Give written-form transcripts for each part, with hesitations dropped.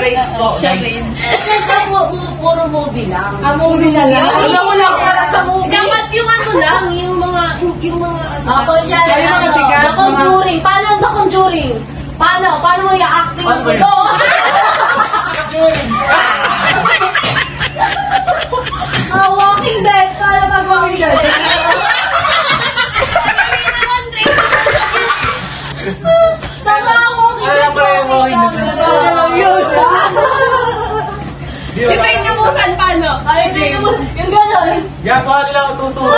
Charades po. Charades. Puro movie lang. Movie na lang. Wala para sa movie. Dapat yung ano lang, yung mga Ako yan. The Conjuring. Paano ang The Conjuring? Paano mo i-acting? Walking Dead. Paano mag-Walking Dead? Tama ang Walking Dead. Depende mo saan paano. Yung gano'n. Yan, paano nila ako tuturo?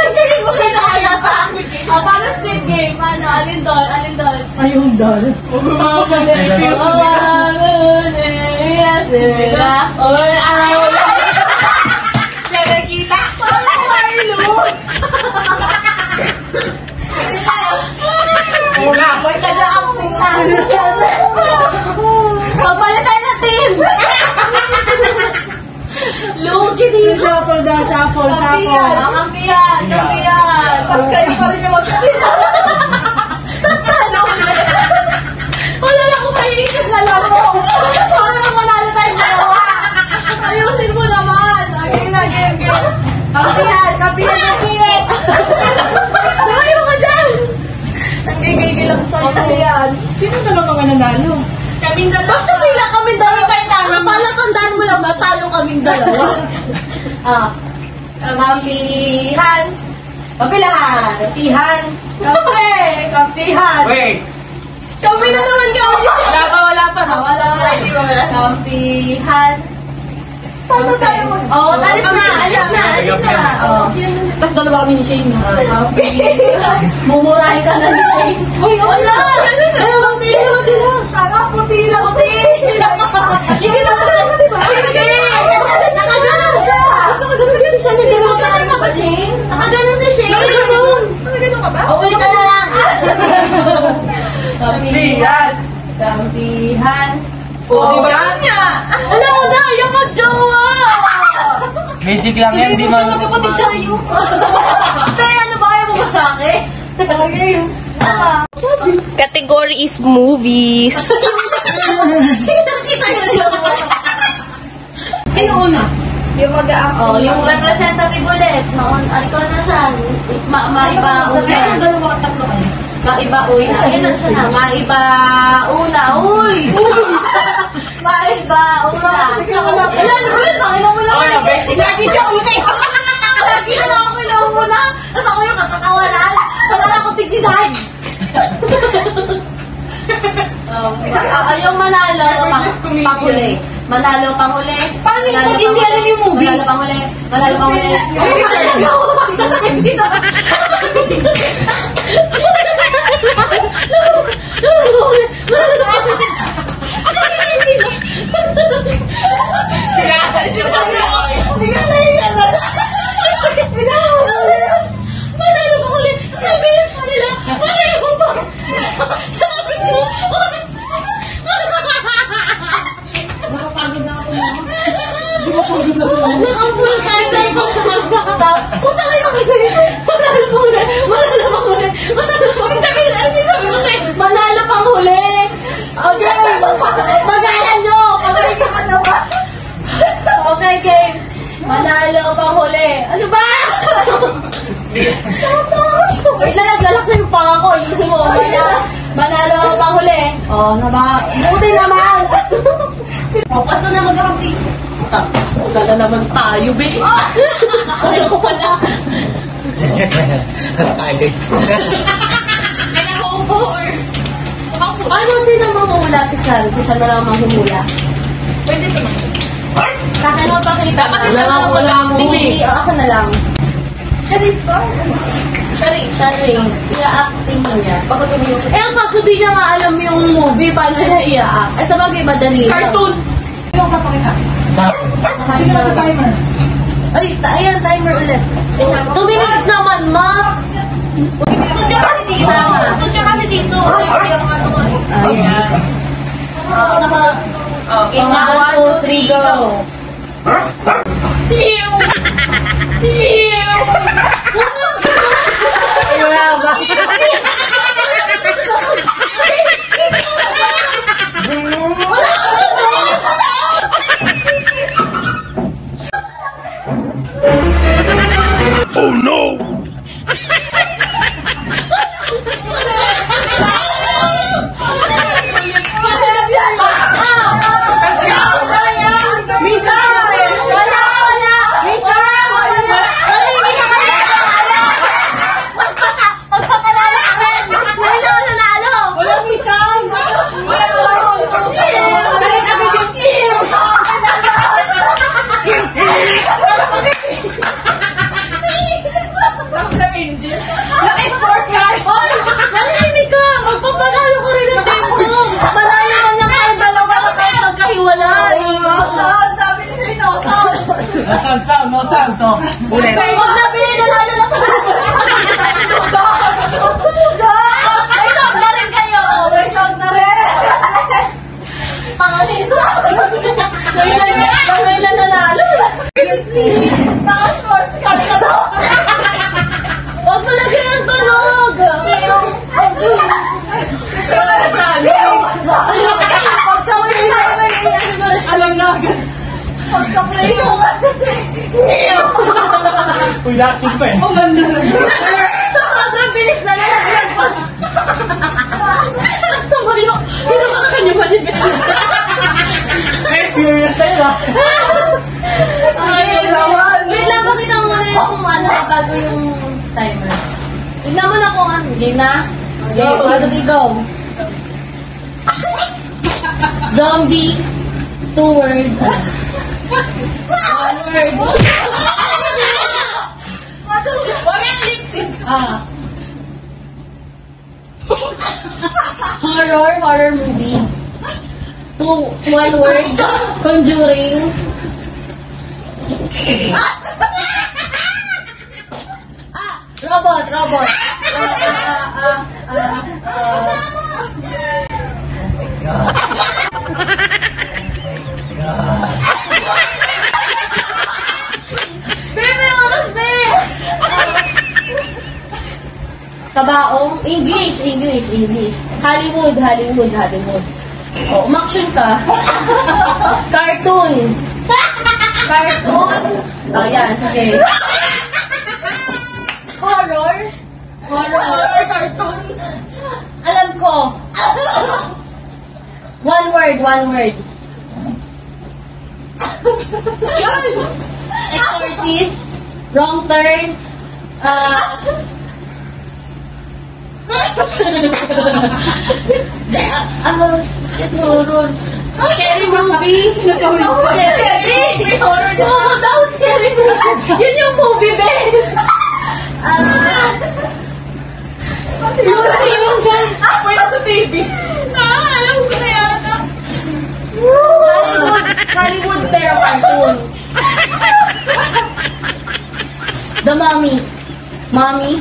Hindi mo kinakayata. Paano Squid Game? Paano? Alin doon? Ayun doon. Siya nakita. Una! May taga-acting na. Papalit tayo na team. Lugi dito. Shuffle daw, shuffle. Kampiyan. Tapos kayo pa rin yung mag-sila. Tapos ano? Wala na akong maiisip na laro. Para na manalo tayong dalawa. Ayusin mo naman. Game. Kampiyan. Lumayo ka dyan. Nanggigigil lang sa'yo. Kampiyan. Sino talaga mga nanalo? Kaming dalawa. Basta sila kaming dalawa kailangan. Palatandaan mo lang, matalo kaming dalawa. Kampihan. Kampihan. Kampihan. Wait! Kami na naman kami. Wala pa. Kampihan. Paano tayo mo? Alis na. Tapos dalawa kami ni Shane. Kampihan. Mumurahin ka na ni Shane. Uy, wala. Dalawang sila. Kala, puti lang. Hindi ba talaga, di ba? Nakaganon siya. Gusto ko gawin siya. Nakaganon ka ba, Shane? Nakaganon si Shane. Nakaganon ka ba? Ulit ka na lang. Kampihan. Diba? Alam mo na, yung mag-jowa. Basic lang yan, di man. Magkapatid tayo. Kaya ano ba, ayaw mo ba sa akin? Category is movies. Kita yun. Sino una? Yung mag-aako. Yung representative ulit. Ikaw na siya. Maiba una. Kaya ang dalawa tatlo kayo. Maiba una. Ayun na siya na. Maiba una. Uy! Maiba una. Ayan, ulit. Takilang mo lang. Basic. Lagi siya una. Lagi na lang ako ilang muna. Tapos ako yung katatawanan. Wala na akong tigdidag. Yung manalo panghuli. Manalo panghuli. Paano yung hindi alam yung movie? Manalo panghuli. Nakapulot tayo sa ibang mas nakataw. Puta kayo kasi. Manalo panghuli. Manalo panghuli. Okay. Magalan nyo. Pagalitan ka naman. Okay, game. Manalo panghuli. Ano ba? Wait na, naglalak na yung panga ko. Ayusin mo. Manalo panghuli. Buti naman. Basta na mag-akampi. Gala naman tayo, be. Ayaw ko pala. Hi, guys. Kaya uupo or... Ano sino mamumula si Shal? Si Shal na lang mamumula. Pwede naman. Sa akin mo pakita. Wala akong movie. Ako na lang. Charades ba? Charades. Ia-acting niya. Ang kaso di niya nga alam yung movie. Paano niya ia-act? Sa bagay, madali. Cartoon. Sino ang papakita? Sino ang timer? Ayan, timer ulit. 2 minutes naman, ma. Sud ka kasi dito. Sud ka kasi dito. Ayan. Okay, 1, 2, 3, go. Pew! Pew! Wala ba? Wala sleep. Naka-sports car ka to. Huwag mo lagyan ng tunog. Alam na agad. Pagka-play mo. Uy, action pa eh. Ang ganda na. Sa sobrang bilis na nalagyan pa. Tapos tumayo. Hindi naman kanya manibig. Eh, furious na yun ah. Okay, wait lang, pakita mo muna yung ano bago yung timer. Tignan mo na kung ano. Game na? Okay, 1, 2, 3, go. Zombie. 2 words. 1 word. Wag yung lip sync. Horror movie. 1 word. Conjuring. Robot. Baby, oras, babe! Kabaong? English. Hollywood. O, umaksyon ka. Cartoon. O, yan, sige. Horror cartoon. Alam ko. 1 word. Exorcist. Wrong turn. Horror. Scary movie. Scary. Horror. Oh, that was scary movie. Yun yung movie, babe. Yung dyan. Wala sa TV. Alam ko na yata. Hollywood pero cartoon. The Mommy. Mommy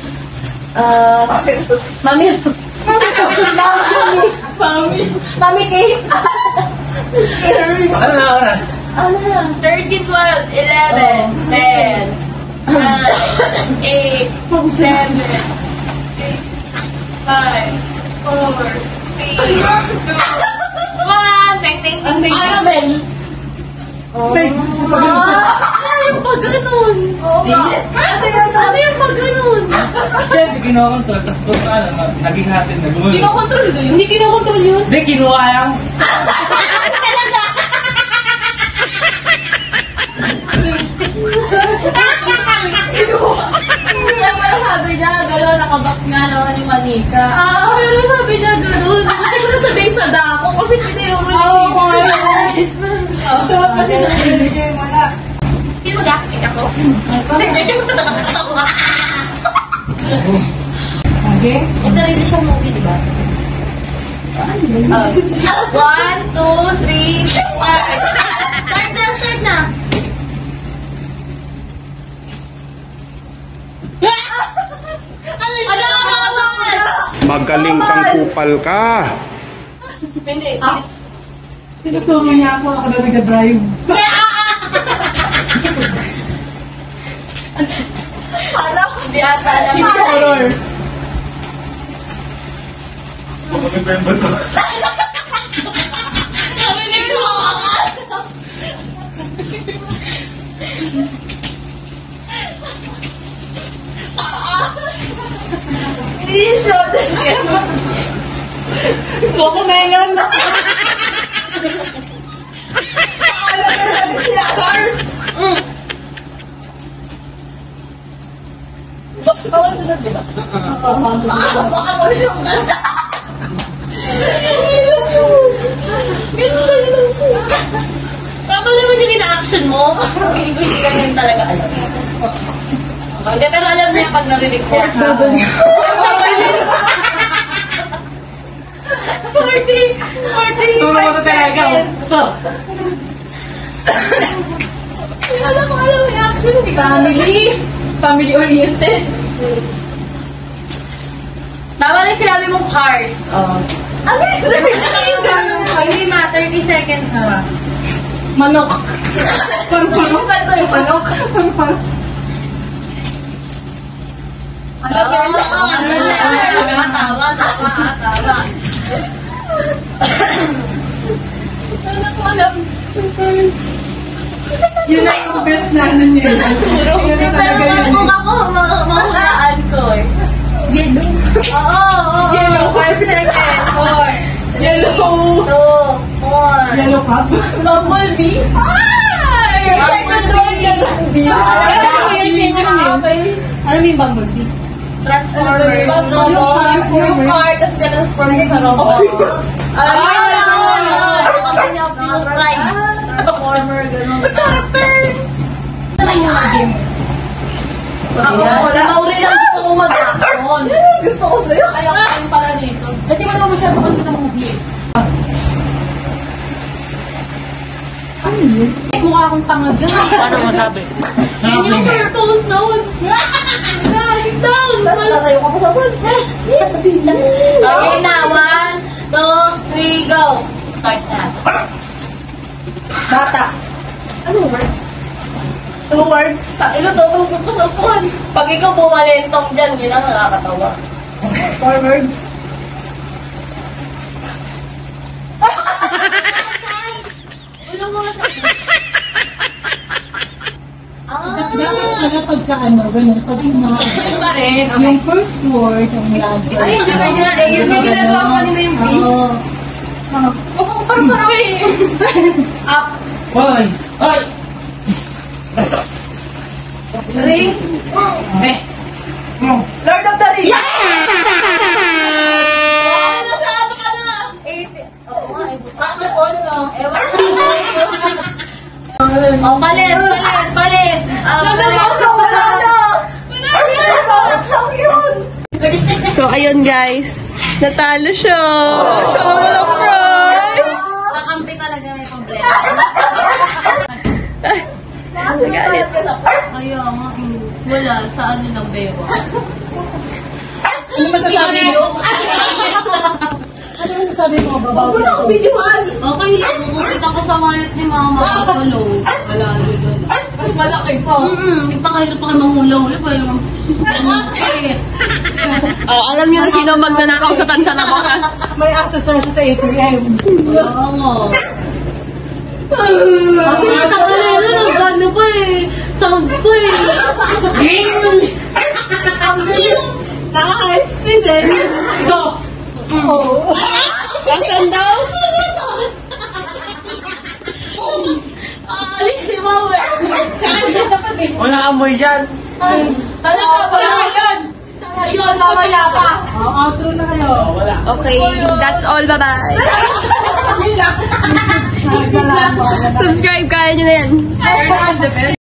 Kate. Scary. Ano na oras? Ano na? 13, 12, 11, 10, 9, 8, 7, 6, 5, 4, 3, 2, 1. Ting, ting, ting, ting. Annabelle. Babe, Ano yung pag ganun? Ano yung pag ganun? Siyempre, kinokontrol. Tapos kung ano, naging natin na gumulong. Kinokontrol ko yun? Hindi kinokontrol yun? Hindi, kinuha lang. Pero sabi niya, gano'n, nakabox nga naman yung manika. Pero sabi niya gano'n. Hindi ko na sabihin sa dako kasi pinayo mo dapat kasi nabibigay mo na. Sino mag-acting ako? Okay? May sarili siyang movie, di ba? 1, 2, 3, start! Start na! Magaling kang kupal ka. Hindi. Tinuturo niya ako na nag-drive. Hindi ata alam. Hindi horror. Mag-remember to. Hindi shoulders ka. Coco Melon. Cars! Bawal ko na, diba? Baka mo siyang ganda. Ganun lang yun po. Tama naman yung ina-action mo. Piling ko hindi ka rin talaga alam. Hindi, pero alam niya pag narinig ko. 40 Turo mo na talaga. Alam mo yung action. Family oriented. Tama na sinabi mong cars. Ano yun? Hindi ma, 30 seconds pa. Manok. Paru-paro. Ito yung manok. Paru-paro. Tama. Ano ko alam? Yun na yung best na ano niya. Yun na talaga yun. Kung ako, mahulaan ko eh. Yellow. Oo. Yellow. 5 seconds. 4. Yellow. 2. 1. Yellow cup. Bumblebee. Ay! Bumblebee. Ano yung Bumblebee? Transformer. Yung car, tapos ka-transform mo sa robot. Ay, Optimus Prime. Transformer, gano'n. Ano yung mga game? Sa Mauri lang gusto ko mag-action. Gusto ko sa'yo. Kaya ko kayo pala dito. Kasi wala mo masyado kami ng movie. Ano yun? Mukha akong tanga dyan. Paano masabi? Yun yung purpose noon. Down! Tatayo ka pa sa wall. Okay na. 1, 2, 3, go. Start na. Bata. Ano word? 2 words? Ilo, tutugtog ko sa upuan. Pag ikaw bumalentong dyan, yun ang nakakatawa. 4 words. Ulo mo sa... Dapat pagka ano, ganun. Pag yung mga... pa rin. Yung first word, yung lagi. Ay, hindi ba ginagawa? Eh, yun may ginagawa ko kanina yung B. Oo. Oo, parang eh. Up. Hoy! Hoy! Ring. Eh! Lord of the Rings. Wow, nasyado ka na. 8. Oo nga, eh. Ako also! Ewan ko. Oh, palit. Palit. So, ayun guys. Natalo siya. Siya na walang prize. Kakampi talaga may problema. Nagalit. Kaya nga, wala. Saan yun ang bewa? Ano masasabi mo? Ano masasabi mo? Babaw na ako. Okay lang, kumupit ako sa wallet ni mama sa tulong. Wala doon. Mas malaki pa. Kita kayo pa kayo manghula-hula pa yung... Oh, alam niyo na sino magnanakaw sa tansa na bukas. May access naman siya sa ATM. Oo. Kasi natakala na, nag-ano pa eh. Sounds pa eh. Ang bilis. Nakaka-high speed eh. Go! Oo. Asan daw? Alis si Mama. Wala amoy yan! Talaga ba? Ayun, mamaya pa. Outro na kayo. Wala. Okay, that's all. Bye-bye. Subscribe kaya nyo na yan.